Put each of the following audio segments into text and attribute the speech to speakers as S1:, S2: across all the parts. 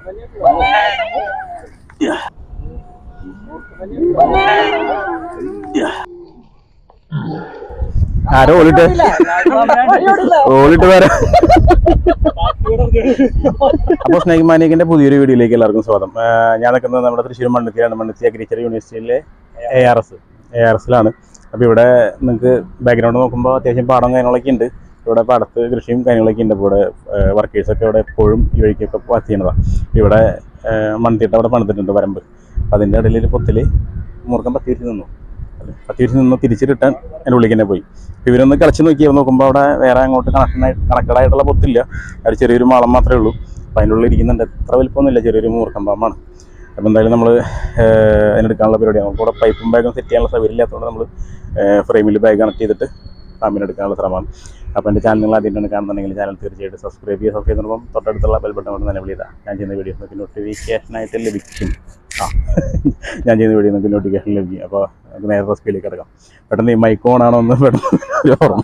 S1: ആരോ ഓളിട്ട് വരാം. അപ്പോൾ സ്നേക് മാനിക്കിന്റെ പുതിയൊരു വീഡിയോയിലേക്ക് എല്ലാവർക്കും സ്വാഗതം. ഞാൻ നിൽക്കുന്നത് നമ്മുടെ തൃശ്ശൂർ മണ്ണുത്തിയാണ്. മണ്ണുത്തി അഗ്രികൾച്ചർ യൂണിവേഴ്സിറ്റിയിലെ ARSലാണ്. അപ്പോൾ ഇവിടെ നിങ്ങൾക്ക് ബാക്ക്ഗ്രൗണ്ട് നോക്കുമ്പോൾ അത്യാവശ്യം പാടം കാര്യങ്ങളൊക്കെ ഉണ്ട്. ഇവിടെ പാടത്ത് കൃഷിയും കാര്യങ്ങളൊക്കെ ഉണ്ട്. അപ്പോൾ ഇവിടെ വർക്കേഴ്സൊക്കെ ഇവിടെ എപ്പോഴും ഈ വഴിക്കൊക്കെ പാസ് ചെയ്യണതാണ്. ഇവിടെ മൺതിട്ട അവിടെ പണിതിട്ടുണ്ട് വരമ്പ്. അപ്പോൾ അതിൻ്റെ ഇടയിൽ പൊത്തിൽ മുറുക്കം പത്തിരിച്ച് നിന്ന് തിരിച്ച് റിട്ടേൺ എൻ്റെ ഉള്ളിൽ തന്നെ പോയി. ഇവരൊന്ന് കളിച്ച് നോക്കുമ്പോൾ അവിടെ വേറെ അങ്ങോട്ട് കണക്റ്റഡായിട്ടുള്ള പൊത്തില്ല. അത് ചെറിയൊരു മാളം മാത്രമേ ഉള്ളൂ. അപ്പോൾ അതിൻ്റെ ഉള്ളിൽ ഇരിക്കുന്നുണ്ട്. എത്ര വലിപ്പമൊന്നുമില്ല, ചെറിയൊരു മൂർക്കം പാമ്പാണ്. അപ്പോൾ എന്തായാലും നമ്മൾ അതിനെടുക്കാനുള്ള പരിപാടിയാണ്. നമുക്കിവിടെ പൈപ്പും ബാഗും സെറ്റ് ചെയ്യാനുള്ള സൗകര്യമില്ലാത്തതുകൊണ്ട് നമ്മൾ ഫ്രെയിമിൽ ബാഗ് കണക്ട് ചെയ്തിട്ട് പാമ്പിനെടുക്കാനുള്ള ശ്രമമാണ്. അപ്പോൾ എൻ്റെ ചാനൽ നിങ്ങൾ ആദ്യമായിട്ടാണ് കാണുന്നുണ്ടെങ്കിൽ ചാനൽ തീർച്ചയായിട്ടും സബ്സ്ക്രൈബ് ചെയ്യുമ്പോൾ തൊട്ടടുത്തുള്ള ബെൽ ബട്ടൺ കൊണ്ട് തന്നെ വിളിയതാണ്. ഞാൻ ചെയ്യുന്ന വീഡിയോസ് നോക്കി നോട്ടിഫിക്കേഷനായിട്ട് ലഭിക്കും. ഞാൻ ചെയ്യുന്ന വീഡിയോ നോക്കി നോട്ടിഫിക്കേഷൻ ലഭിക്കും. അപ്പോൾ നമുക്ക് നേരെ റെസിപ്പിയിലേക്ക് കിടക്കാം. പെട്ടെന്ന് ഈ മൈക്ക് ഓൺ ആണോ എന്ന് പെട്ടെന്ന് ഓർമ്മ.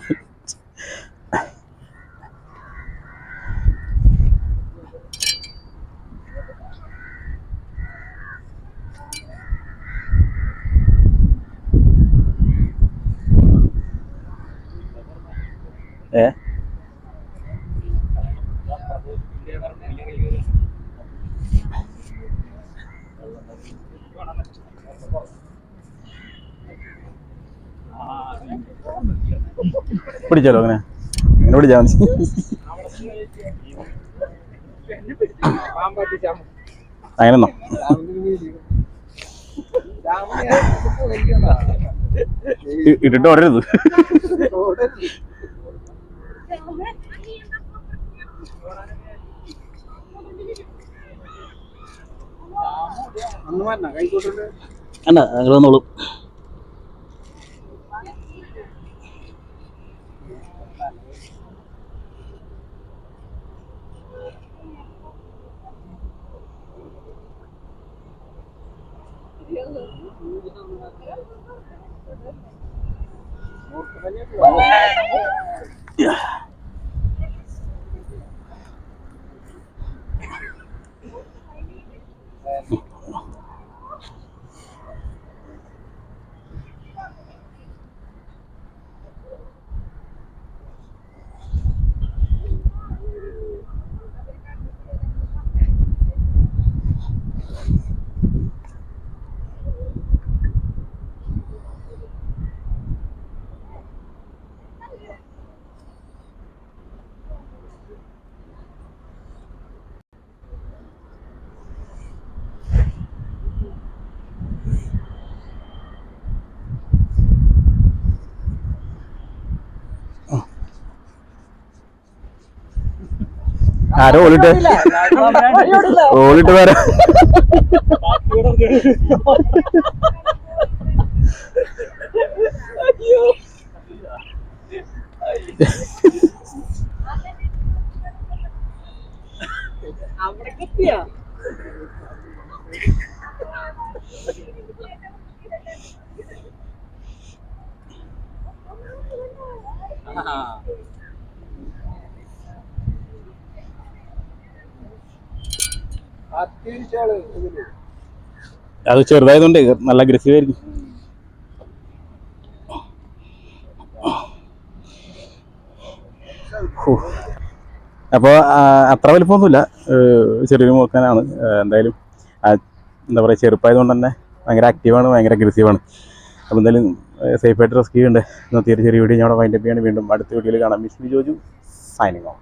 S1: പിടിച്ചാലോ? അങ്ങനെ പിടിച്ചാൽ മതി. അങ്ങനെന്നോ ഇട്ടിട്ട് ഓടരുത്. അല്ല അങ്ങനെ വന്നോളൂ. ആരോ ഓളിട്ട് വരാം. അത് ചെറുതായതുകൊണ്ട് നല്ല അഗ്രസീവ് ആയിരിക്കും. അപ്പോൾ അത്ര വലിപ്പമൊന്നുമില്ല, ചെറിയൊരു മൂർക്കനാണ്. എന്തായാലും എന്താ പറയുക, ചെറുപ്പായതുകൊണ്ട് തന്നെ ഭയങ്കര ആക്റ്റീവാണ്, ഭയങ്കര അഗ്രസീവാണ്. അപ്പോൾ എന്തായാലും സേഫായിട്ട് റെസ്ക്യൂ ഉണ്ട്. ഇന്നത്തെ ചെറിയ വീഡിയോ ഞാൻ വൈൻഡപ്പ് ചെയ്യാണ്. വീണ്ടും അടുത്ത വീഡിയോയിൽ കാണാം. Miss Joju signing off.